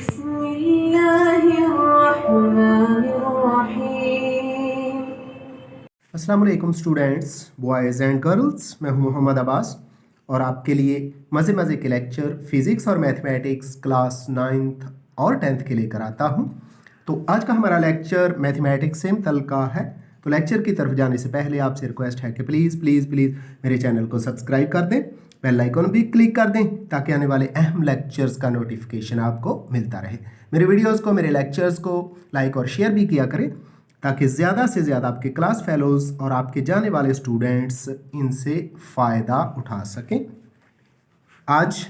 बिस्मिल्लाहिर्रहमानिर्रहीम। अस्सलाम वालेकुम स्टूडेंट्स, बॉयज़ एंड गर्ल्स। मैं हूं मोहम्मद अब्बास और आपके लिए मज़े मज़े के लेक्चर फ़िज़िक्स और मैथमेटिक्स क्लास 9th और 10th के लेकर आता हूं। तो आज का हमारा लेक्चर मैथमेटिक्स से मुतल्लिक़ है। तो लेक्चर की तरफ जाने से पहले आपसे रिक्वेस्ट है कि प्लीज़ प्लीज़ प्लीज़ मेरे चैनल को सब्सक्राइब कर दें, बेल आइकन भी क्लिक कर दें ताकि आने वाले अहम लेक्चर्स का नोटिफिकेशन आपको मिलता रहे। मेरे वीडियोज़ को, मेरे लेक्चर्स को लाइक और शेयर भी किया करें ताकि ज़्यादा से ज़्यादा आपके क्लास फेलोज़ और आपके जाने वाले स्टूडेंट्स इनसे फ़ायदा उठा सकें। आज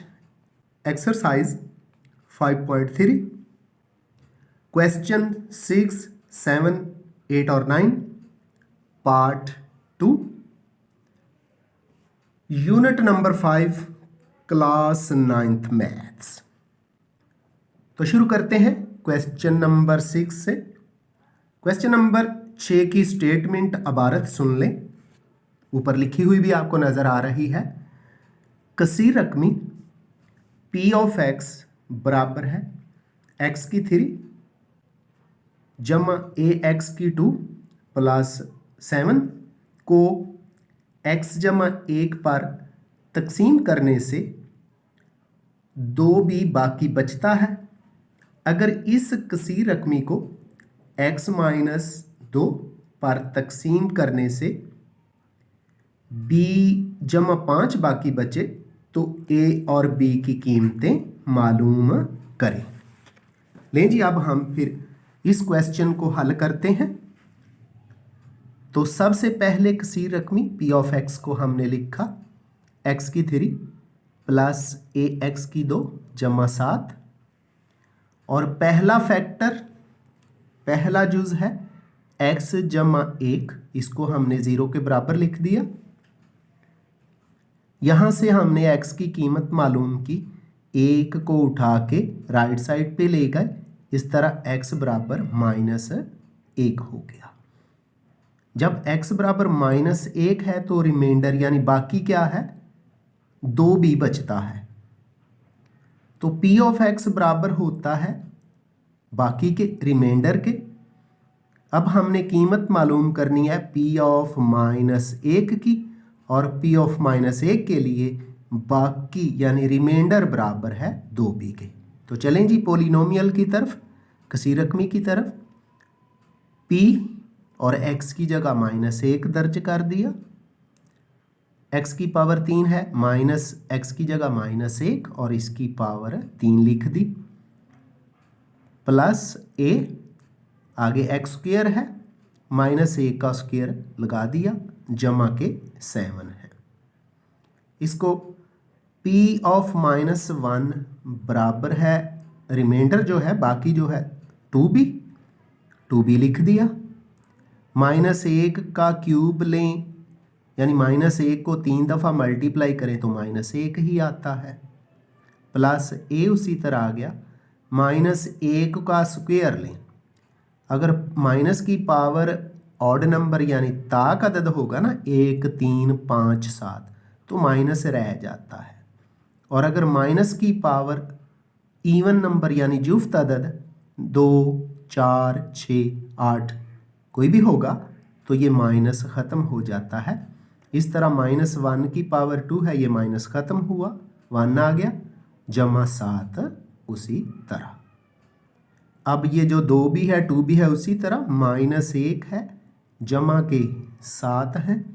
एक्सरसाइज 5.3 क्वेश्चन 6, 7, 8 और 9 part 2 unit number 5 class 9th maths. तो शुरू करते हैं क्वेश्चन नंबर 6 से। क्वेश्चन नंबर 6 की स्टेटमेंट अबारत सुन लें, ऊपर लिखी हुई भी आपको नज़र आ रही है। कसीर रकमी P ऑफ X बराबर है x की 3 जमा AX की 2 प्लस 7 को x जमा 1 पर तकसीम करने से 2b बाकी बचता है। अगर इस कसीर रकमी को x माइनस 2 पर तकसीम करने से b जमा 5 बाकी बचे तो a और b की कीमतें मालूम करें। लें जी, अब हम फिर इस क्वेश्चन को हल करते हैं। तो सबसे पहले कसीर रकमी p ऑफ x को हमने लिखा x की 3 प्लस ax की 2 जमा 7 और पहला फैक्टर, पहला जुज़ है x जमा 1, इसको हमने 0 के बराबर लिख दिया। यहाँ से हमने x की कीमत मालूम की, 1 को उठा के राइट साइड पे ले गए, इस तरह x बराबर -1 हो गया। जब x बराबर -1 है तो रिमाइंडर यानी बाकी क्या है, 2b बचता है। तो p ऑफ x बराबर होता है बाकी के, रिमाइंडर के। अब हमने कीमत मालूम करनी है p ऑफ -1 की, और p ऑफ -1 के लिए बाकी यानी रिमाइंडर बराबर है 2b के। तो चलें जी पोलिनोमियल की तरफ, कसीर रकमी की तरफ। p और x की जगह -1 दर्ज कर दिया, x की पावर 3 है, माइनस x की जगह -1 और इसकी पावर 3 लिख दी, प्लस a, आगे x स्क्वायर है, -1 का स्क्वायर लगा दिया, जमा के 7 है। इसको p ऑफ -1 बराबर है, रिमाइंडर जो है बाकी जो है 2b लिख दिया। -1 का क्यूब लें यानी -1 को 3 दफ़ा मल्टीप्लाई करें तो -1 ही आता है, प्लस a उसी तरह आ गया। -1 का स्क्वायर लें, अगर माइनस की पावर ऑड नंबर यानी ताक अदद होगा ना, 1, 3, 5, 7, तो माइनस रह जाता है। और अगर माइनस की पावर इवन नंबर यानी जुफ्त अदद 2, 4, 6, 8 कोई भी होगा तो ये माइनस ख़त्म हो जाता है। इस तरह -1 की पावर 2 है, ये माइनस ख़त्म हुआ, 1 आ गया, जमा 7 उसी तरह। अब ये जो 2b है 2b है उसी तरह, -1 है, जमा के 7 है,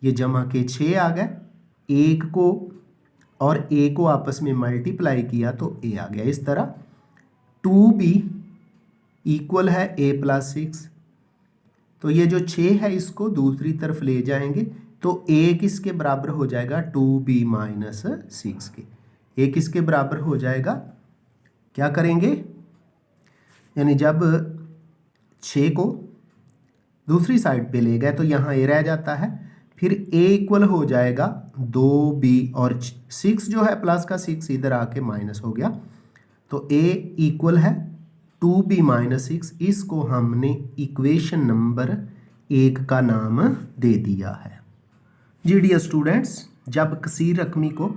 ये जमा के 6 आ गए। 1 को और a को आपस में मल्टीप्लाई किया तो a आ गया। इस तरह 2b इक्वल है a + 6। तो ये जो 6 है इसको दूसरी तरफ ले जाएंगे तो a किसके बराबर हो जाएगा, 2b - 6 के। a किसके बराबर हो जाएगा, क्या करेंगे, यानी जब 6 को दूसरी साइड पे ले गए तो यहाँ a रह जाता है, फिर a इक्वल हो जाएगा 2b और 6 जो है प्लस का 6 इधर आके माइनस हो गया, तो a इक्वल है 2b - 6। इसको हमने इक्वेशन नंबर 1 का नाम दे दिया है। जी डियर स्टूडेंट्स, जब कसीर रकमी को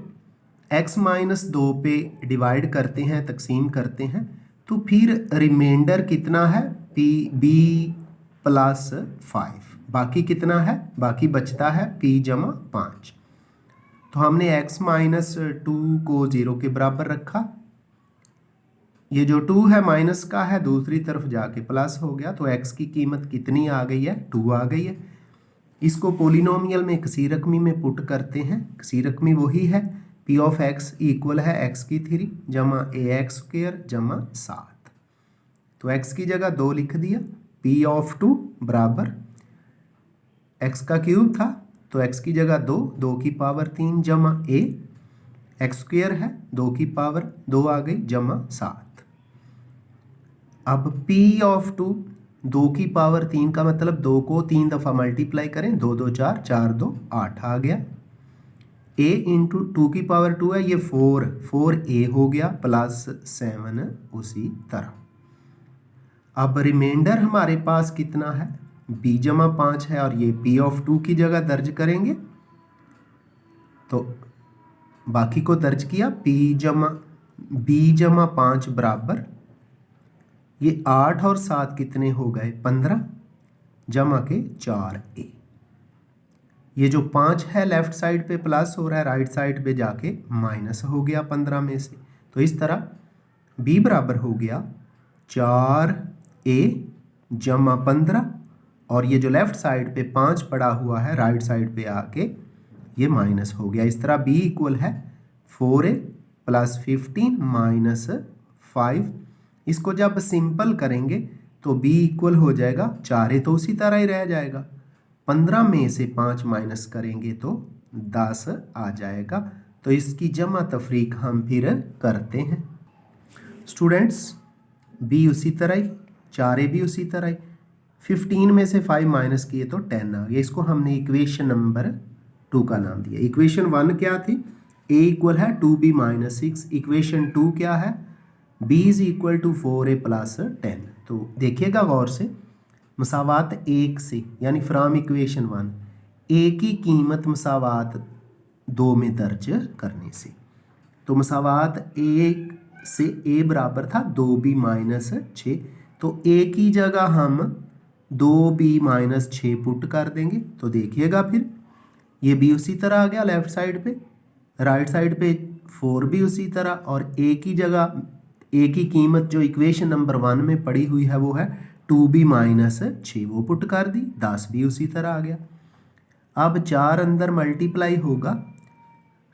x - 2 पे डिवाइड करते हैं, तकसीम करते हैं, तो फिर रिमाइंडर कितना है बी प्लस 5, बाकी कितना है, बाकी बचता है p जमा 5। तो हमने x माइनस 2 को 0 के बराबर रखा, ये जो 2 है माइनस का है, दूसरी तरफ जाके प्लस हो गया, तो x की कीमत कितनी आ गई है, 2 आ गई है। इसको पोलिनोमियल में किसी रकमी में पुट करते हैं, किसी रकमी वही है p ऑफ x इक्वल है x की 3 जमा ax स्क्वायर जमा 7। तो x की जगह 2 लिख दिया, p ऑफ 2 बराबर x का क्यूब था तो x की जगह 2, 2 की पावर 3 जमा a x स्क्वायर है, 2 की पावर 2 आ गई जमा 7। अब p ऑफ 2, 2 की पावर 3 का मतलब 2 को 3 दफ़ा मल्टीप्लाई करें, 2 2 4, 4 2 8 आ गया। a इंटू 2 की पावर 2 है, ये 4a हो गया प्लस 7 उसी तरह। अब रिमाइंडर हमारे पास कितना है, b जमा 5 है और ये p ऑफ 2 की जगह दर्ज करेंगे, तो बाकी को दर्ज किया, b जमा 5 बराबर ये 8 और 7 कितने हो गए 15 जमा के 4a। ये जो 5 है लेफ्ट साइड पे प्लस हो रहा है, राइट साइड पे जाके माइनस हो गया 15 में से। तो इस तरह b बराबर हो गया 4a जमा 15 और ये जो लेफ्ट साइड पे 5 पड़ा हुआ है राइट साइड पे आके ये माइनस हो गया। इस तरह b इक्वल है 4a प्लस 15 माइनस 5। इसको जब सिंपल करेंगे तो b इक्वल हो जाएगा 4a तो उसी तरह ही रह जाएगा, 15 में से 5 माइनस करेंगे तो 10 आ जाएगा। तो इसकी जमा तफरीक हम फिर करते हैं स्टूडेंट्स, b उसी तरह ही, 4a भी उसी तरह ही, 15 में से 5 माइनस किए तो 10 आ गया। इसको हमने इक्वेशन नंबर 2 का नाम दिया। इक्वेशन 1 क्या थी, a इक्वल है 2b माइनस 6। इक्वेशन 2 क्या है, b is equal to 4a plus 10। तो देखिएगा गौर से, मसावात 1 से यानी फ्राम इक्वेशन 1 a की कीमत मसावात 2 में दर्ज करने से, तो मसावात 1 से a बराबर था 2b माइनस 6, तो a की जगह हम 2b माइनस 6 पुट कर देंगे। तो देखिएगा फिर ये b उसी तरह आ गया लेफ्ट साइड पे, राइट साइड पे 4b उसी तरह, और a की जगह a की कीमत जो इक्वेशन नंबर 1 में पड़ी हुई है वो है 2b माइनस 6, वो पुट कर दी, 10 भी उसी तरह आ गया। अब 4 अंदर मल्टीप्लाई होगा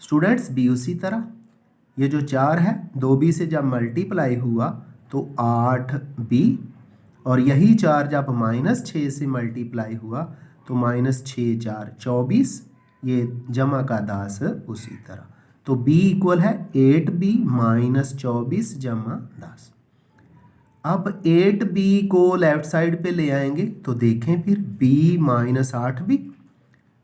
स्टूडेंट्स b उसी तरह, ये जो 4 है 2b से जब मल्टीप्लाई हुआ तो 8b, और यही 4 जब माइनस 6 से मल्टीप्लाई हुआ तो माइनस 6 4 24, ये जमा का 10 उसी तरह। तो b इक्वल है 8b माइनस 24 जमा 10। अब 8b को लेफ्ट साइड पे ले आएंगे तो देखें फिर b माइनस 8b,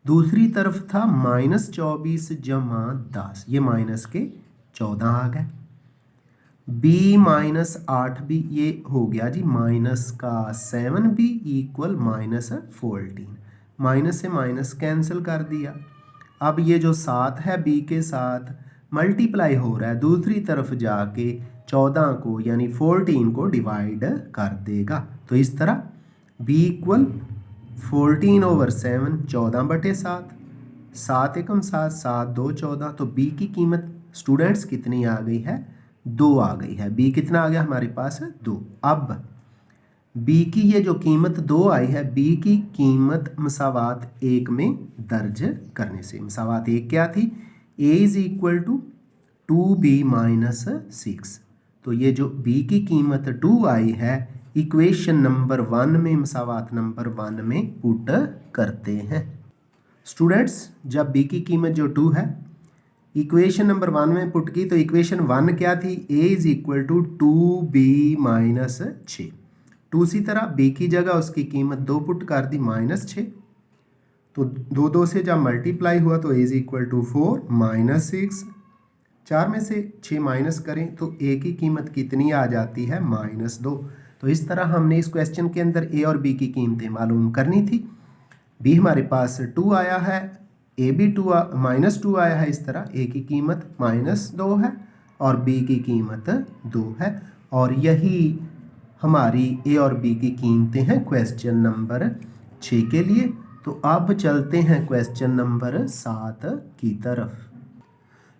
दूसरी तरफ था माइनस 24 जमा 10, ये माइनस के 14 आ गए। b माइनस 8b ये हो गया जी माइनस का 7b इक्वल माइनस 14, माइनस से माइनस कैंसिल कर दिया। अब ये जो 7 है b के साथ मल्टीप्लाई हो रहा है, दूसरी तरफ जाके 14 को यानी 14 को डिवाइड कर देगा। तो इस तरह b इक्वल 14/7, 14/7, 7 एकम 7, 7 2 14। तो b की कीमत स्टूडेंट्स कितनी आ गई है, 2 आ गई है। b कितना आ गया हमारे पास, 2। अब b की ये जो कीमत 2 आई है, b की कीमत मसावात 1 में दर्ज करने से, मसावात 1 क्या थी, a is equal to 2b minus 6। तो ये जो b की कीमत 2 आई है इक्वेशन नंबर 1 में, मसावात नंबर 1 में पुट करते हैं स्टूडेंट्स। जब b की कीमत जो 2 है इक्वेशन नंबर 1 में पुट की तो इक्वेशन 1 क्या थी, a is equal to 2b minus 6। 2 उसी तरह b की जगह उसकी कीमत 2 पुट कर दी माइनस 6, तो 2 2 से जब मल्टीप्लाई हुआ तो a is equal to 4 minus 6, 4 में से 6 माइनस करें तो a की कीमत कितनी आ जाती है, माइनस 2। तो इस तरह हमने इस क्वेश्चन के अंदर a और b की कीमतें मालूम करनी थी। b हमारे पास 2 आया है, a भी माइनस 2 आया है, इस तरह a की कीमत माइनस 2 है और b की कीमत 2 है। और यही हमारी ए और बी की कीमतें हैं क्वेश्चन नंबर 6 के लिए। तो अब चलते हैं क्वेश्चन नंबर 7 की तरफ।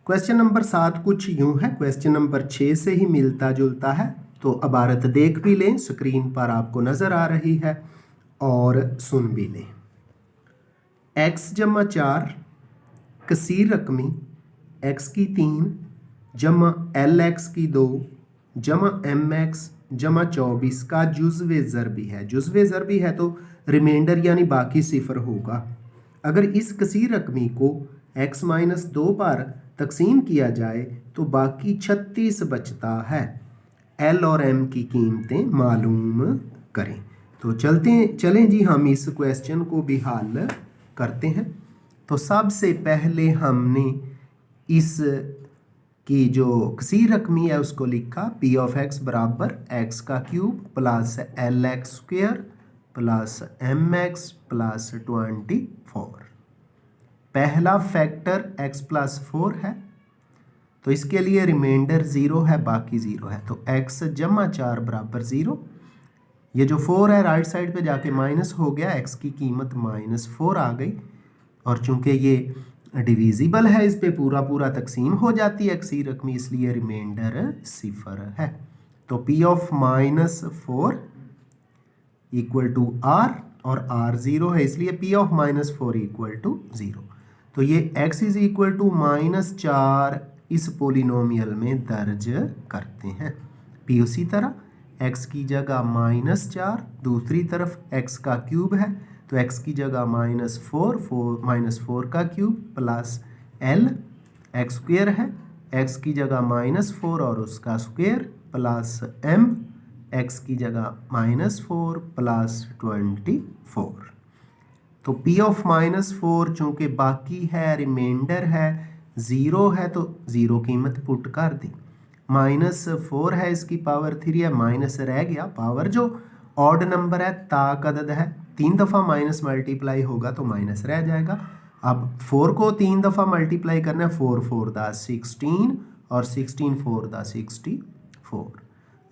क्वेश्चन नंबर 7 कुछ यूं है, क्वेश्चन नंबर 6 से ही मिलता जुलता है। तो इबारत देख भी लें, स्क्रीन पर आपको नज़र आ रही है और सुन भी लें। x जमा 4 कसीर रकमी x की 3 जमा lx की 2 जमा mx जमा 24 का जुज़्वे ज़रबी है। जुज़्वे ज़रबी है तो रिमाइंडर यानी बाकी सिफर होगा। अगर इस कसीर रकमी को x - 2 पर तकसीम किया जाए तो बाकी 36 बचता है। l और m की कीमतें मालूम करें। तो चलें जी, हम इस क्वेश्चन को भी हल करते हैं। तो सबसे पहले हमने इस की जो कसीर रकमी है उसको लिखा p ऑफ x बराबर x का cube plus lx square plus mx plus 24। पहला फैक्टर x प्लस 4 है तो इसके लिए रिमाइंडर 0 है, बाकी 0 है। तो x जमा 4 बराबर 0। ये जो 4 है राइट साइड पे जाके माइनस हो गया, x की कीमत -4 आ गई। और चूंकि ये डिविजिबल है, इस पे पूरा पूरा तकसीम हो जाती है कसीर रकमी, इसलिए रिमाइंडर 0 है। तो p of -4 equal to r और r 0 है, इसलिए p ऑफ -4 इक्वल टू 0। तो ये x इज इक्वल टू -4 इस पोलिनोमियल में दर्ज करते हैं। p उसी तरह x की जगह -4, दूसरी तरफ x का क्यूब है तो x की जगह -4 का cube plus l x square है, x की जगह -4 और उसका स्क्वायर प्लस m x की जगह -4 प्लस 24। तो p ऑफ -4 चूँकि बाकी है, रिमाइंडर है, 0 है तो 0 कीमत पुट कर दी। -4 है, इसकी पावर 3 है, माइनस रह गया। पावर जो ऑड नंबर है ताक अदद है, 3 दफ़ा माइनस मल्टीप्लाई होगा तो माइनस रह जाएगा। अब 4 को 3 दफ़ा मल्टीप्लाई करना है, 4 4 दा 16 और 16 4 दा 64।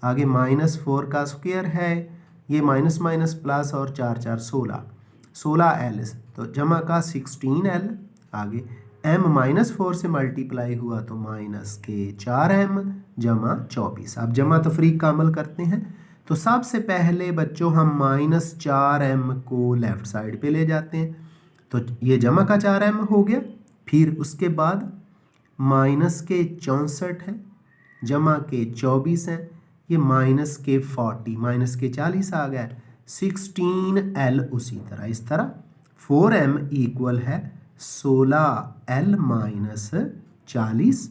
आगे -4 का स्क्वायर है, ये माइनस माइनस प्लस और 4 4 16 l, तो जमा का 16l। आगे m -4 से मल्टीप्लाई हुआ तो -4m जमा 24। अब जमा तफरीक का अमल करते हैं। तो सबसे पहले बच्चों हम -4m को लेफ़्ट साइड पे ले जाते हैं, तो ये जमा का 4m हो गया। फिर उसके बाद -64 है, जमा के 24 हैं, ये -40 आ गया, 16l उसी तरह। इस तरह 4m इक्वल है 16l - 40।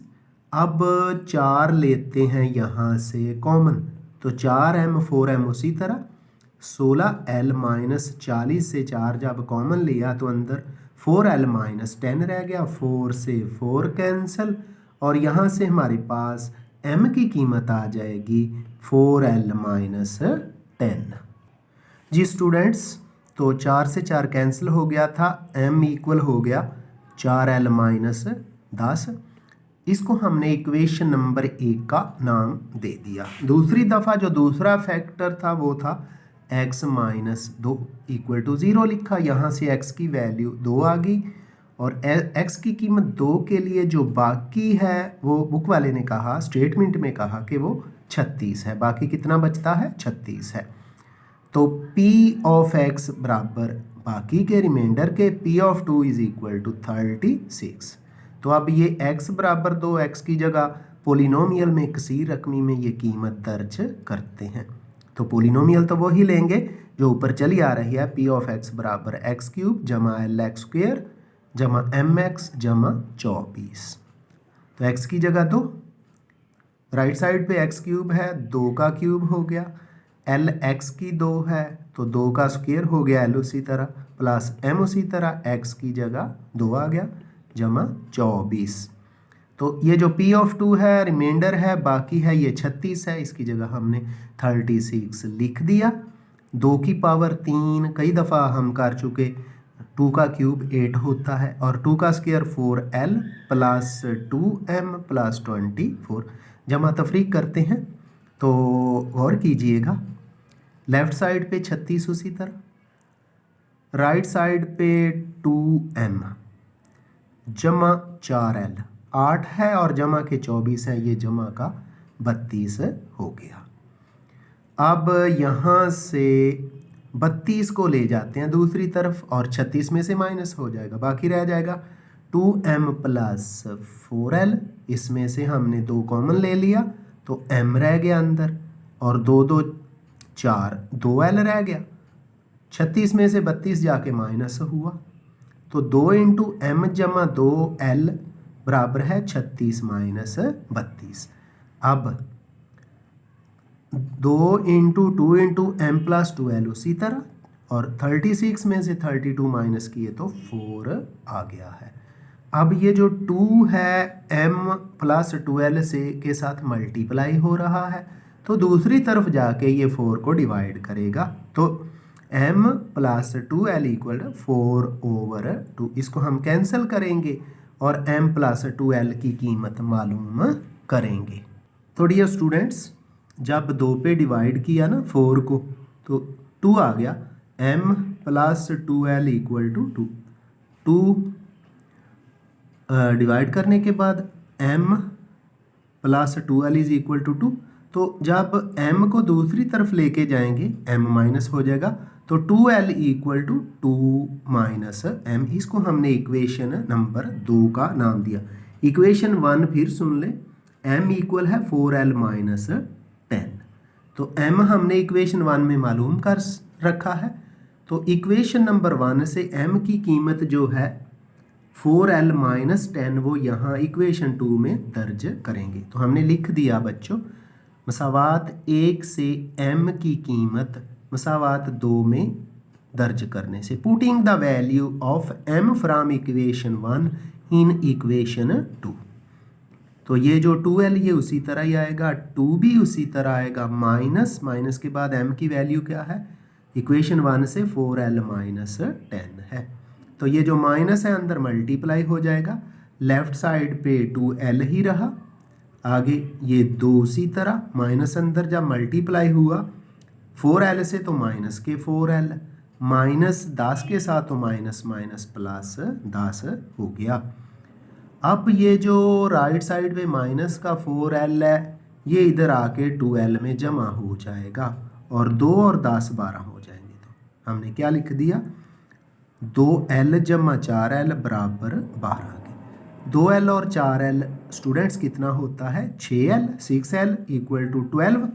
अब 4 लेते हैं यहाँ से कॉमन, तो 4m 4m उसी तरह, 16l - 40 से 4 जब कॉमन लिया तो अंदर 4l - 10 रह गया, 4 से 4 कैंसिल और यहाँ से हमारे पास m की कीमत आ जाएगी 4l - 10। जी स्टूडेंट्स, तो 4 से 4 कैंसिल हो गया था, m इक्वल हो गया 4l - 10। इसको हमने इक्वेशन नंबर 1 का नाम दे दिया। दूसरी दफ़ा जो दूसरा फैक्टर था वो था x - 2 इक्वल टू 0 लिखा। यहाँ से x की वैल्यू 2 आ गई और x की कीमत 2 के लिए जो बाकी है वो बुक वाले ने कहा, स्टेटमेंट में कहा कि वो 36 है। बाकी कितना बचता है? 36 है। तो p ऑफ x बराबर बाकी के रिमाइंडर के p of 2 is equal to 36। तो अब ये x बराबर 2, x की जगह पोलिनोमियल में कसीर रकमी में ये कीमत दर्ज करते हैं। तो पोलिनोमियल तो वही लेंगे जो ऊपर चली आ रही है, p ऑफ x बराबर x क्यूब जमा lx स्क्वायर जमा mx जमा 24। तो x की जगह 2, राइट साइड पे x क्यूब है, 2 का क्यूब हो गया, l x की 2 है तो 2 का स्क्वायर हो गया, l उसी तरह प्लस m उसी तरह, x की जगह 2 आ गया जमा 24। तो ये जो p ऑफ 2 है रिमाइंडर है, बाकी है ये 36 है, इसकी जगह हमने 36 लिख दिया। 2 की पावर 3 कई दफ़ा हम कर चुके, 2 का क्यूब 8 होता है और 2 का square 4l plus 2m plus 24। जमा तफरीक करते हैं तो गौर कीजिएगा, लेफ़्ट साइड पे 36 उसी तरह, राइट साइड पे 2m जमा 4l 8 है और जमा के 24 है, ये जमा का 32 हो गया। अब यहाँ से 32 को ले जाते हैं दूसरी तरफ और 36 में से माइनस हो जाएगा, बाकी रह जाएगा 2m प्लस 4l। इसमें से हमने 2 कॉमन ले लिया तो m रह गया अंदर और 2 2 4 2l रह गया। 36 में से 32 जाके माइनस हुआ तो 2 इंटू m जमा 2l बराबर है 36 माइनस 32। अब 2 into 2 into M plus 2l उसी तरह और 36 में से 32 माइनस किए तो 4 आ गया है। अब ये जो 2 है m प्लस 2l से के साथ मल्टीप्लाई हो रहा है तो दूसरी तरफ जाके ये 4 को डिवाइड करेगा तो m प्लस 2l इक्वल 4/2। इसको हम कैंसिल करेंगे और m प्लस 2l की कीमत मालूम करेंगे। तो डियर स्टूडेंट्स, जब 2 पे डिवाइड किया ना 4 को तो 2 आ गया, m plus 2l equal to 2 divide करने के बाद m plus 2l is equal to 2। तो जब m को दूसरी तरफ लेके जाएंगे m माइनस हो जाएगा तो 2l equal to 2 minus m। इसको हमने इक्वेशन नंबर 2 का नाम दिया। इक्वेशन 1 फिर सुन ले, m इक्वल है 4l माइनस 10। तो m हमने इक्वेशन 1 में मालूम कर रखा है तो इक्वेशन नंबर 1 से m की कीमत जो है 4l माइनस 10 वो यहाँ इक्वेशन 2 में दर्ज करेंगे। तो हमने लिख दिया बच्चों, मसावात 1 से m की कीमत मसावात 2 में दर्ज करने से, putting the value of m from equation 1 in equation 2। तो ये जो 2l ये उसी तरह ही आएगा, 2 भी उसी तरह आएगा, माइनस के बाद m की वैल्यू क्या है, इक्वेशन 1 से 4l माइनस 10 है। तो ये जो माइनस है अंदर मल्टीप्लाई हो जाएगा, लेफ्ट साइड पे 2l ही रहा, आगे ये 2 उसी तरह, माइनस अंदर जब मल्टीप्लाई हुआ 4l से तो माइनस के 4l, माइनस 10 के साथ तो माइनस माइनस प्लस 10 हो गया। अब ये जो राइट साइड पे माइनस का 4l है ये इधर आके 2l में जमा हो जाएगा और 2 और 10 12 हो जाएंगे। तो हमने क्या लिख दिया, 2l जमा 4l बराबर 12 आ गए। 2l और 4l स्टूडेंट्स कितना होता है, 6l, 6l इक्वल टू 12।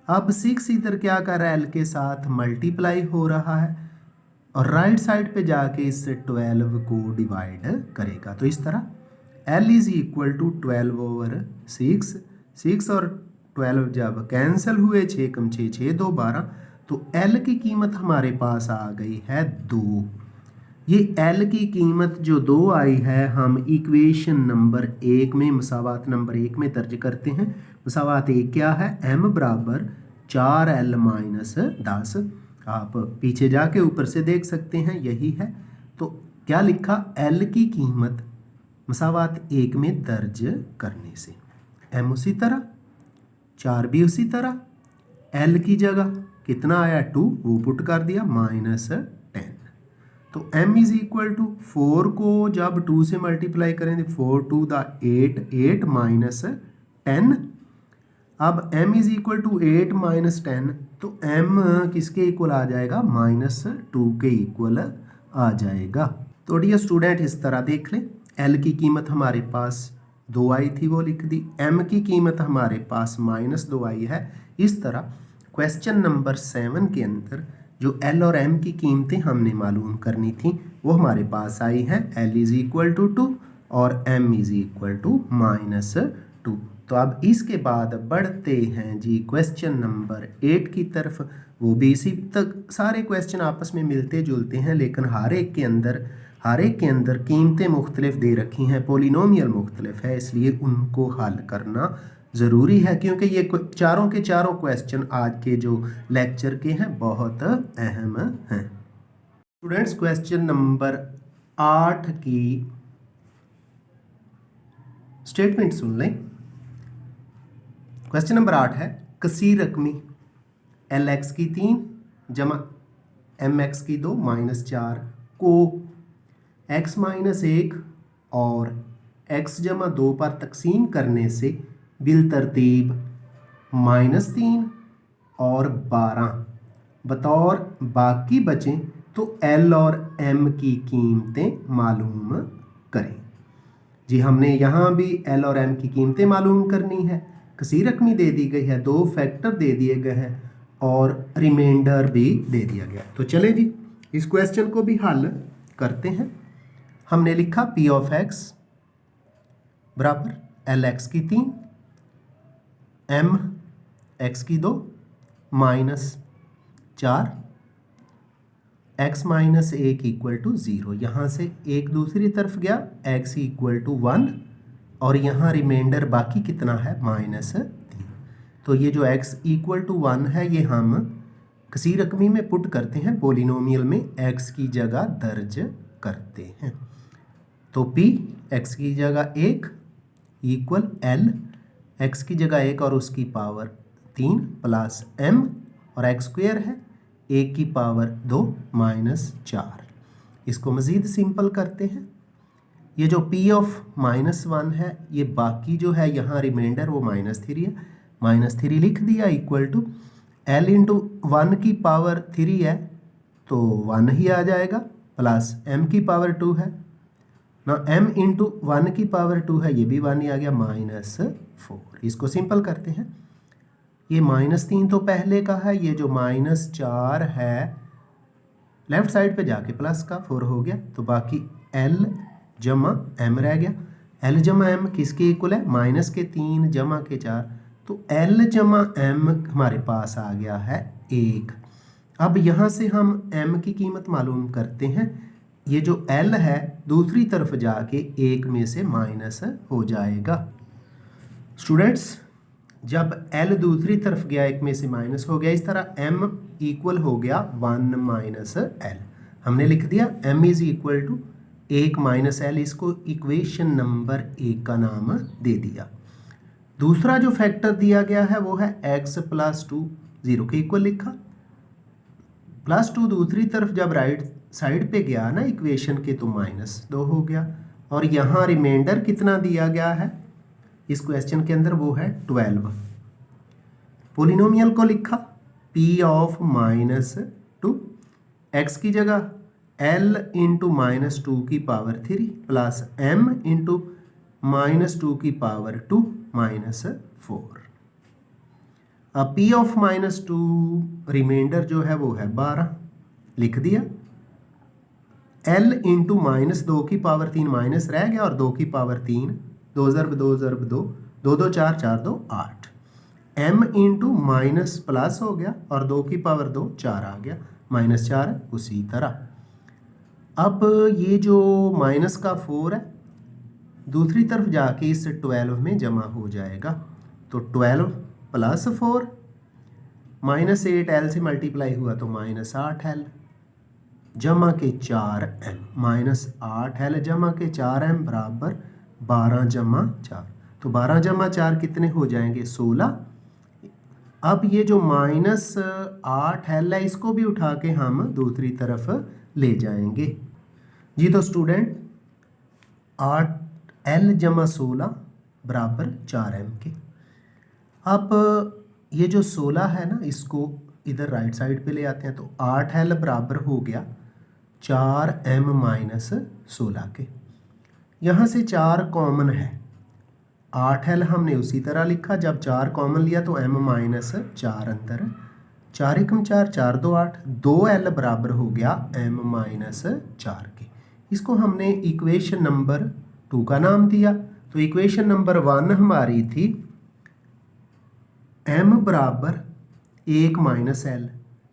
अब 6 इधर क्या कर रहा है, l के साथ मल्टीप्लाई हो रहा है और राइट साइड पे जाके इससे 12 को डिवाइड करेगा। तो इस तरह l इज इक्वल टू 12/6, 6 और 12 जब कैंसिल हुए 6 कम 6 6 2 12, तो l की कीमत हमारे पास आ गई है 2। ये l की कीमत जो 2 आई है हम इक्वेशन नंबर 1 में, मसावात नंबर 1 में दर्ज करते हैं। मसावात 1 क्या है, m बराबर 4l माइनस 10। आप पीछे जाके ऊपर से देख सकते हैं यही है। तो क्या लिखा, l की कीमत मसावात 1 में दर्ज करने से m उसी तरह, 4 भी उसी तरह, l की जगह कितना आया 2 वो पुट कर दिया माइनस 10। तो m इज इक्वल टू 4 को जब 2 से मल्टीप्लाई करेंगे 4 2 द 8, 8 माइनस 10। अब m is equal to 8 minus 10 तो m किसके इक्वल आ जाएगा, -2 के इक्वल आ जाएगा। तो डियर स्टूडेंट इस तरह देख लें, l की कीमत हमारे पास 2 आई थी वो लिख दी, m की कीमत हमारे पास -2 आई है। इस तरह क्वेश्चन नंबर 7 के अंदर जो l और m की कीमतें हमने मालूम करनी थी वो हमारे पास आई हैं, l इज इक्वल टू 2 और m इज इक्वल टू -2। तो अब इसके बाद बढ़ते हैं जी क्वेश्चन नंबर 8 की तरफ। वो भी इसी तक सारे क्वेश्चन आपस में मिलते जुलते हैं लेकिन हर एक के अंदर कीमतें मुख्तलिफ दे रखी हैं, पोलिनोमियल मुख्तलिफ है, इसलिए उनको हल करना ज़रूरी है क्योंकि ये चारों के चारों क्वेश्चन आज के जो लेक्चर के हैं बहुत अहम हैं। स्टूडेंट्स क्वेश्चन नंबर 8 की स्टेटमेंट सुन लें। क्वेश्चन नंबर 8 है, कसीर रकमी एल एक्स की 3 जमा एम एक्स की 2 -4 को x -1 और x जमा 2 पर तकसीम करने से बिल तरतीब -3 और 12 बतौर बाकी बचें तो L और M की कीमतें मालूम करें। जी हमने यहाँ भी L और M की कीमतें मालूम करनी है, कसीर रकमी दे दी गई है, 2 फैक्टर दे दिए गए हैं और रिमाइंडर भी दे दिया गया। तो चलें जी इस क्वेश्चन को भी हल करते हैं। हमने लिखा P ऑफ x बराबर L x की 3 M x की 2 -4 x -1 इक्वल टू 0। यहाँ से एक दूसरी तरफ गया x इक्वल टू 1 और यहाँ रिमाइंडर बाकी कितना है -3। तो ये जो x इक्वल टू 1 है ये हम कसीर रकमी में पुट करते हैं, पोलिनोमियल में x की जगह दर्ज करते हैं। तो p x की जगह 1 इक्वल L x की जगह 1 और उसकी पावर 3 प्लस m और x स्क्वायर है 1 की पावर 2 -4। इसको मज़ीद सिंपल करते हैं। ये जो p ऑफ -1 है ये बाकी जो है यहाँ रिमाइंडर वो -3 है, -3 लिख दिया इक्वल टू L इंटू 1 की पावर 3 है तो 1 ही आ जाएगा प्लस m की पावर 2 है ना, m इंटू 1 की पावर 2 है ये भी 1 ही आ गया -4। इसको सिंपल करते हैं। ये -3 तो पहले का है, ये जो -4 है लेफ्ट साइड पे जाके प्लस का 4 हो गया तो बाकी L जमा m रह गया। L जमा m किसके इक्वल है -3 जमा के 4 तो L जमा m हमारे पास आ गया है 1। अब यहाँ से हम m की कीमत मालूम करते हैं। ये जो L है दूसरी तरफ जाके 1 में से माइनस हो जाएगा। स्टूडेंट्स जब L दूसरी तरफ गया 1 में से माइनस हो गया, इस तरह m इक्वल हो गया 1 - L। हमने लिख दिया m is equal to 1 - L। इसको इक्वेशन नंबर 1 का नाम दे दिया। दूसरा जो फैक्टर दिया गया है वो है x + 2 0 के इक्वल लिखा, +2 दूसरी तरफ जब राइट साइड पे गया ना इक्वेशन के तो -2 हो गया और यहाँ रिमाइंडर कितना दिया गया है इस क्वेश्चन के अंदर वो है 12। पोलिनोमियल को लिखा p ऑफ -2 x की जगह L इंटू -2 की पावर 3 प्लस m इंटू -2 की पावर 2 -4। अब p ऑफ -2 रिमाइंडर जो है वो है 12 लिख दिया। L इंटू -2 की पावर 3 माइनस रह गया और 2 की power 3 2 ज़रब 2 ज़रब 2 2 2 4 4 2 8। m into minus plus हो गया और 2 की पावर 2 4 आ गया -4 उसी तरह। अब ये जो माइनस का 4 है दूसरी तरफ जाके इस 12 में जमा हो जाएगा तो 12 + 4 -8 L से मल्टीप्लाई हुआ तो -8L जमा के 4m -8L जमा के 4m बराबर 12 जमा 4। तो 12 जमा 4 कितने हो जाएंगे 16। अब ये जो -8L है इसको भी उठा के हम दूसरी तरफ ले जाएंगे जी। तो स्टूडेंट 8L जमा 16 बराबर 4m के। अब ये जो 16 है ना इसको इधर राइट साइड पे ले आते हैं तो 8L बराबर हो गया 4m - 16 के। यहाँ से 4 कॉमन है, 8L हमने उसी तरह लिखा, जब 4 कॉमन लिया तो m - 4 अंदर, 4 × 4 4 2 8 2L बराबर हो गया m - 4 के। इसको हमने इक्वेशन नंबर 2 का नाम दिया। तो इक्वेशन नंबर 1 हमारी थी m बराबर 1 - L।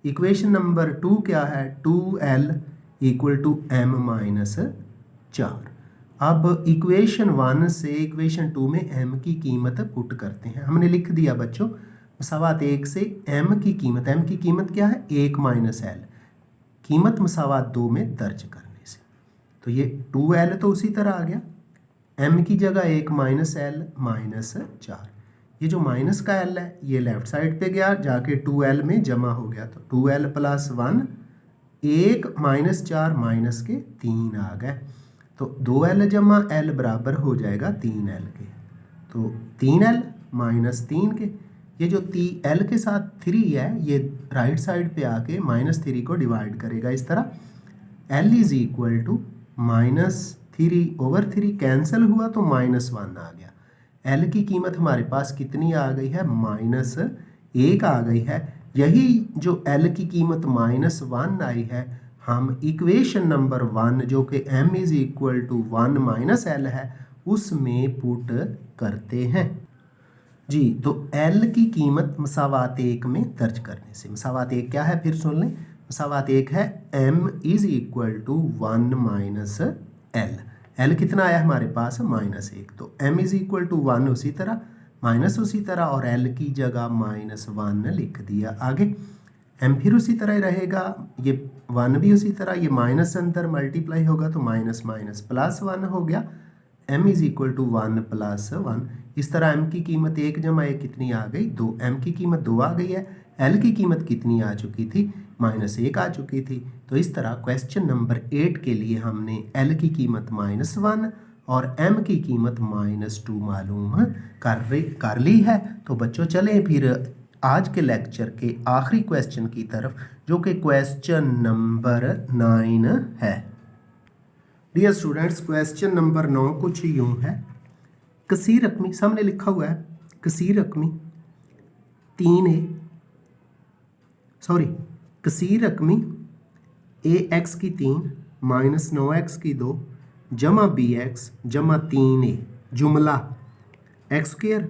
इक्वेशन नंबर 2 क्या है 2L इक्वल टू m - 4। अब इक्वेशन 1 से इक्वेशन 2 में m की कीमत पुट करते हैं। हमने लिख दिया बच्चों मसावात 1 से m की कीमत क्या है 1 - L, कीमत मसावात 2 में दर्ज करने से। तो ये 2L तो उसी तरह आ गया, m की जगह 1 - L -4। ये जो माइनस का एल है ये लेफ्ट साइड पे गया, जाके 2l में जमा हो गया, तो 2l + 1 1 -4 माइनस के 3 आ गए, तो 2l जमा l बराबर हो जाएगा 3l के, तो 3l - 3 के, ये जो l के साथ 3 है ये राइट साइड पे आके -3 को डिवाइड करेगा इस तरह, l = -3/3 कैंसिल हुआ तो -1 आ गया। l की कीमत हमारे पास कितनी आ गई है, -1 आ गई है। यही जो l की कीमत -1 आई है हम इक्वेशन नंबर 1 जो कि m = 1 - l है उसमें पुट करते हैं जी। तो l की कीमत मसावात 1 में दर्ज करने से, मसावात 1 क्या है फिर सुन लें, मसावात 1 है m = 1 - l। l कितना आया हमारे पास, -1, तो m = 1 उसी तरह, माइनस उसी तरह, और l की जगह -1 लिख दिया। आगे m फिर उसी तरह रहेगा, ये 1 भी उसी तरह, ये माइनस अंदर मल्टीप्लाई होगा तो माइनस प्लस 1 हो गया, m = 1 + 1। इस तरह m की कीमत 1 + 1 कितनी आ गई, 2, m की कीमत 2 आ गई है, l की कीमत कितनी आ चुकी थी, -1 आ चुकी थी। तो इस तरह क्वेश्चन नंबर 8 के लिए हमने l की कीमत -1 और m की कीमत -2 मालूम कर ली है। तो बच्चों चलें फिर आज के लेक्चर के आखिरी क्वेश्चन की तरफ, जो कि क्वेश्चन नंबर 9 है। डियर स्टूडेंट्स, क्वेश्चन नंबर 9 कुछ यूँ है, कसीर रकमी, सामने लिखा हुआ है कसीर रकमी कसीर रकमी ax की 3 -9x की 2 जमा bx जमा 3a जुमला x²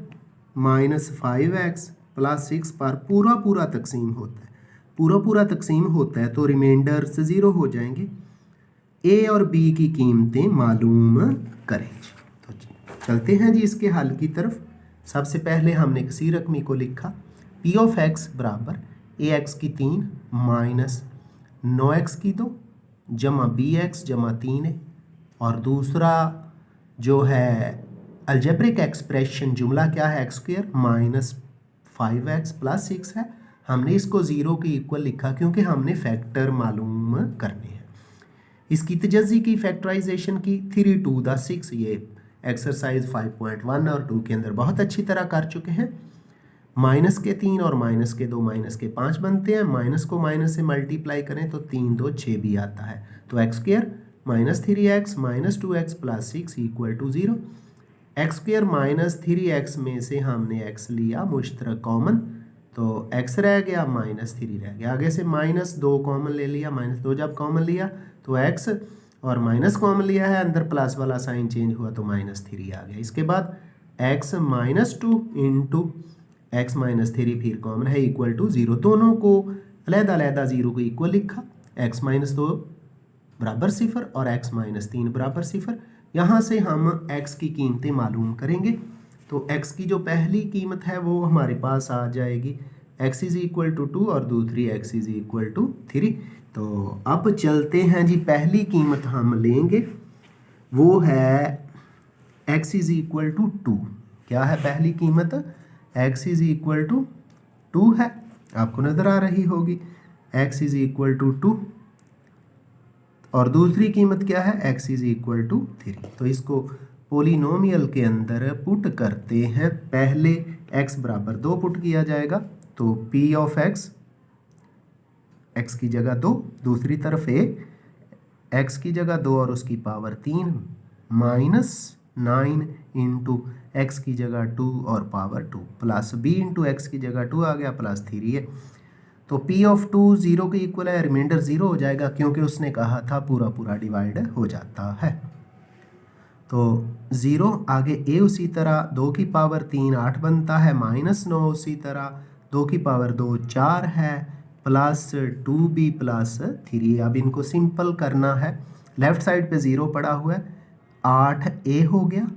-5x + 6 पर पूरा तकसीम होता है। पूरा तकसीम होता है तो रिमाइंडर्स 0 हो जाएंगे। a और b की कीमतें मालूम करें। तो चलते हैं जी इसके हल की तरफ। सबसे पहले हमने कसीर रकमी को लिखा p(x) = ax की 3 -9x की 2 जमा bx जमा 3a, और दूसरा जो है अलजेब्रिक एक्सप्रेशन जुमला क्या है, x² -5x + 6 है। हमने इसको 0 के इक्वल लिखा क्योंकि हमने फैक्टर मालूम करने हैं। इसकी तजज़ी की फैक्टराइजेशन की 3 to the 6, ये एक्सरसाइज 5.1 और 2 के अंदर बहुत अच्छी तरह कर चुके हैं। -3 और -2 -5 बनते हैं, माइनस को माइनस से मल्टीप्लाई करें तो 3 2 6 भी आता है, तो x² -3x -2x + 6 = 0। x² -3x में से हमने x लिया मुश्तरक कॉमन, तो x रह गया -3 रह गया, आगे से -2 कॉमन ले लिया, -2 जब कॉमन लिया तो x, और माइनस कॉमन लिया है, अंदर प्लस वाला साइन चेंज हुआ तो -3 आ गया। इसके बाद x -2 × x -3 फिर कॉमन है = 0। दोनों को अलहदा 0 को इक्वल लिखा, x -2 = 0 और x -3 = 0। यहाँ से हम x की कीमतें मालूम करेंगे। तो x की जो पहली कीमत है वो हमारे पास आ जाएगी x = 2 और दूसरी x = 3। तो अब चलते हैं जी, पहली कीमत हम लेंगे वो है x = 2। क्या है पहली कीमत, x = 2 है, आपको नज़र आ रही होगी, x = 2, और दूसरी कीमत क्या है, x = 3। तो इसको पोलिनोमियल के अंदर पुट करते हैं। पहले x = 2 पुट किया जाएगा, तो p(x) x की जगह 2, दूसरी तरफ a x की जगह 2 और उसकी पावर 3 -9 × x की जगह 2 और पावर 2 प्लस b × x की जगह 2 आ गया +3 है। तो p(2) 0 के इक्वल है, रिमाइंडर 0 हो जाएगा क्योंकि उसने कहा था पूरा डिवाइड हो जाता है। तो 0 आगे a उसी तरह 2 की पावर 3 8 बनता है, -9 उसी तरह 2 की पावर 2 4 है, +2b +3। अब इनको सिंपल करना है, लेफ्ट साइड पे 0 पड़ा हुआ है, 8a हो गया,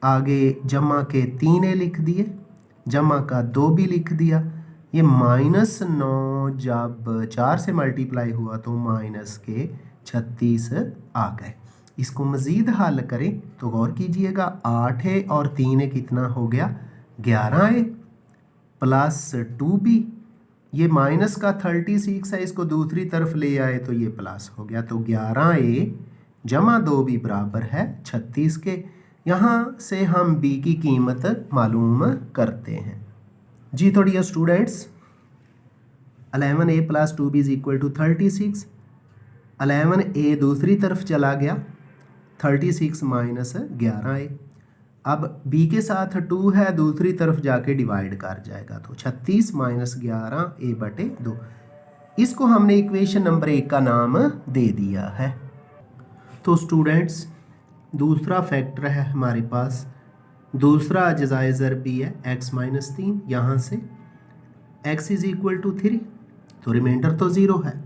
आगे जमा के 3a लिख दिए, जमा का 2 भी लिख दिया, ये -9 जब 4 से मल्टीप्लाई हुआ तो -36 आ गए। इसको मज़ीद हल करें तो गौर कीजिएगा, 8a और 3a कितना हो गया, 11a प्लस 2b, ये माइनस का 36 है, इसको दूसरी तरफ ले आए तो ये प्लस हो गया, तो 11a जमा 2b बराबर है 36 के। यहाँ से हम b की कीमत मालूम करते हैं। जी तो dear students, 11a plus 2b is equal to 36। 11a दूसरी तरफ चला गया, 36 माइनस 11a। अब b के साथ 2 है, दूसरी तरफ जाके डिवाइड कर जाएगा, तो 36 माइनस 11a बटे 2। इसको हमने इक्वेशन नंबर 1 का नाम दे दिया है। तो स्टूडेंट्स, दूसरा फैक्टर है हमारे पास, दूसरा अज्जाए ज़रबी है x माइनस 3। यहाँ से x इज इक्वल टू 3, तो रिमाइंडर तो 0 है,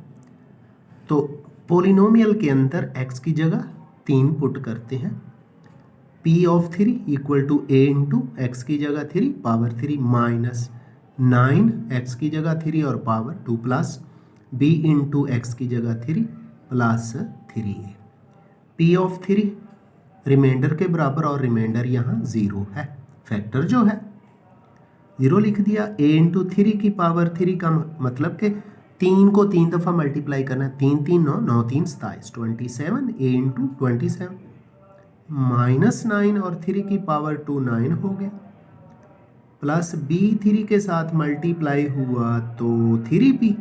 तो पोलिनोमियल के अंदर x की जगह 3 पुट करते हैं। p of 3 equal to a into x की जगह 3 पावर 3 माइनस 9 x की जगह 3 और power 2 plus b into x की जगह 3 plus 3a। p of 3 reminder के बराबर और रिमाइंडर यहाँ 0 है, फैक्टर जो है 0 लिख दिया। a इंटू 3 की पावर 3 का मतलब कि 3 को 3 दफ़ा मल्टीप्लाई करना है, 3 3 9 9 3 27, 27 a इंटू 27 माइनस 9 और 3 की पावर 2 9 हो गया, प्लस b 3 के साथ मल्टीप्लाई हुआ तो 3b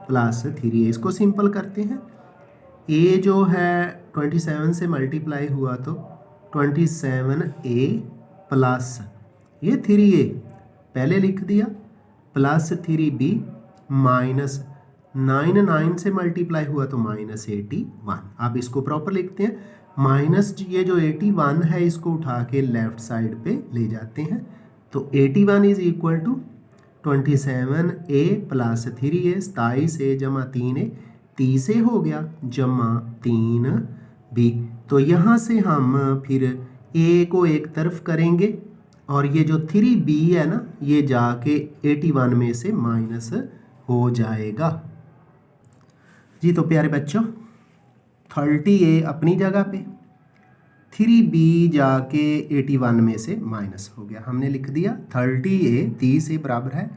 प्लस 3a। इसको सिंपल करते हैं, a जो है 27 से मल्टीप्लाई हुआ तो 27a प्लस ये 3a पहले लिख दिया, प्लस 3b माइनस 9 से मल्टीप्लाई हुआ तो माइनस 81। अब इसको प्रॉपर लिखते हैं, माइनस ये जो 81 है इसको उठा के लेफ्ट साइड पे ले जाते हैं, तो 81 is equal to 27a plus 3a, 27a जमा 3a 30 हो गया, जमा 3b। तो यहाँ से हम फिर a को एक तरफ करेंगे और ये जो 3b है ना, ये जाके 81 में से माइनस हो जाएगा। जी तो प्यारे बच्चों, 30a अपनी जगह पे, 3b जाके 81 में से माइनस हो गया, हमने लिख दिया 30a 30a बराबर है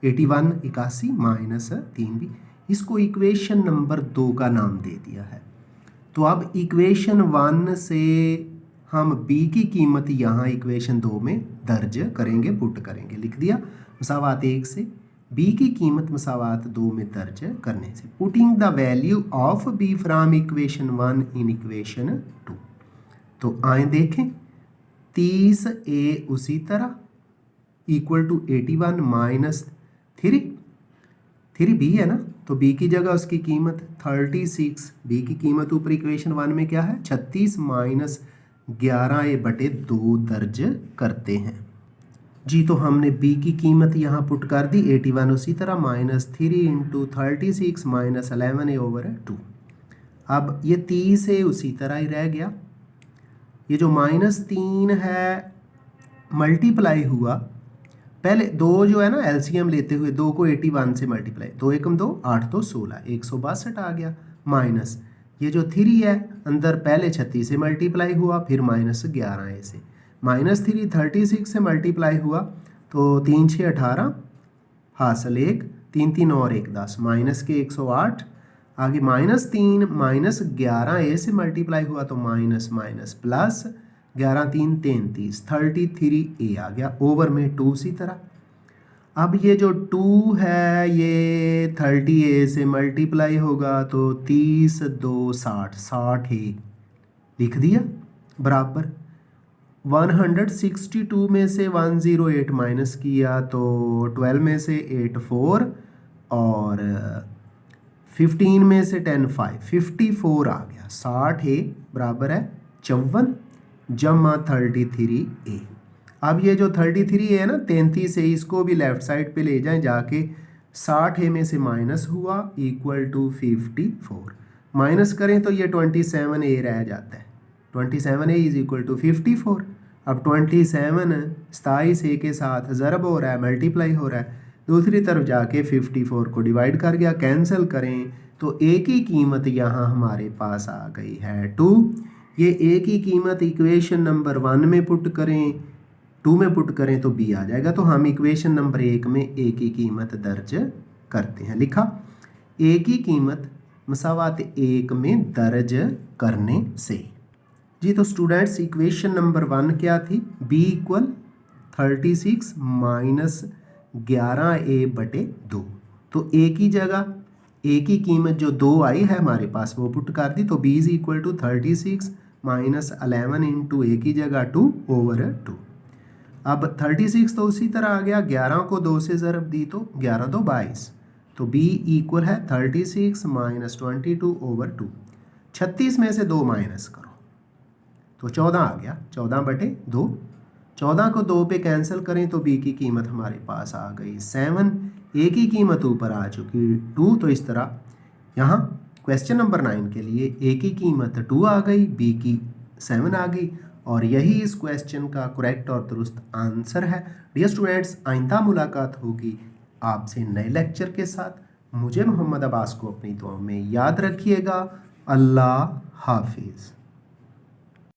81 81 माइनस 3b। इसको इक्वेशन नंबर 2 का नाम दे दिया है। तो अब इक्वेशन 1 से हम b की कीमत यहाँ इक्वेशन 2 में दर्ज करेंगे, पुट करेंगे। लिख दिया मसावात 1 से b की कीमत मसावात 2 में दर्ज करने से, putting the value of b from equation 1 in equation 2। तो आए देखें, 30a उसी तरह इक्वल टू 81 माइनस 3b है ना, तो b की जगह उसकी कीमत 36, b की कीमत ऊपर इक्वेशन 1 में क्या है 36 माइनस 11a बटे 2 दर्ज करते हैं। जी तो हमने b की कीमत यहाँ पुट कर दी, 81 उसी तरह minus 3 into 36 minus 11a over 2। अब ये 30a उसी तरह ही रह गया, ये जो माइनस 3 है मल्टीप्लाई हुआ, पहले 2 जो है ना एलसीएम लेते हुए 2 को 81 से मल्टीप्लाई, 2 एकम 2 8 तो 16 162 आ गया, माइनस ये जो 3 है अंदर पहले 36 से मल्टीप्लाई हुआ, फिर माइनस 11 से, माइनस 3 36 से मल्टीप्लाई हुआ तो 3 6 18 हासिल 1 3 3 और 1 10 माइनस के 108, आगे माइनस 3 माइनस 11a से मल्टीप्लाई हुआ तो माइनस माइनस प्लस 11 3 33 33a आ गया, ओवर में 2 सी तरह। अब ये जो 2 है ये 30a से मल्टीप्लाई होगा तो 30 2 60 60a लिख दिया, बराबर 162 में से 108 माइनस किया तो 12 में से 8 4 और 15 में से 10 5 54 आ गया, 60a बराबर है 54 जमा 33a। अब ये जो 33 है ना 33 है, इसको भी लेफ्ट साइड पे ले जाएं जाके, 60a में से माइनस हुआ इक्वल टू 54, माइनस करें तो ये 27a रह जाता है, 27a इज इक्वल टू 54। अब 27 27a के साथ ज़रब हो रहा है, मल्टीप्लाई हो रहा है, दूसरी तरफ जाके 54 को डिवाइड कर गया, कैंसिल करें तो a की कीमत यहाँ हमारे पास आ गई है 2। ये a की कीमत इक्वेशन नंबर 1 में पुट करें, 2 में पुट करें तो b आ जाएगा। तो हम इक्वेशन नंबर 1 में a की कीमत दर्ज करते हैं। लिखा a की कीमत मसावात 1 में दर्ज करने से। जी तो स्टूडेंट्स इक्वेशन नंबर 1 क्या थी? b equal 36 minus 11a/2। तो a की जगह a की कीमत जो 2 आई है हमारे पास वो पुट कर दी। तो b is equal to 36 minus 11 into a की जगह 2/2। अब 36 तो उसी तरह आ गया, 11 को 2 से ज़रब दी तो 11 2 22। तो b इक्वल है 36 माइनस 22/2। 36 में से 2 माइनस करो तो 14 आ गया, 14/2। 14 को 2 पे कैंसिल करें तो b की कीमत हमारे पास आ गई 7। a की कीमत ऊपर आ चुकी 2। तो इस तरह यहाँ क्वेश्चन नंबर 9 के लिए a की कीमत 2 आ गई, b की 7 आ गई और यही इस क्वेश्चन का करेक्ट और दुरुस्त आंसर है। डियर स्टूडेंट्स, आइंदा मुलाकात होगी आपसे नए लेक्चर के साथ। मुझे मोहम्मद अब्बास को अपनी दुआ में याद रखिएगा। अल्लाह हाफिज़।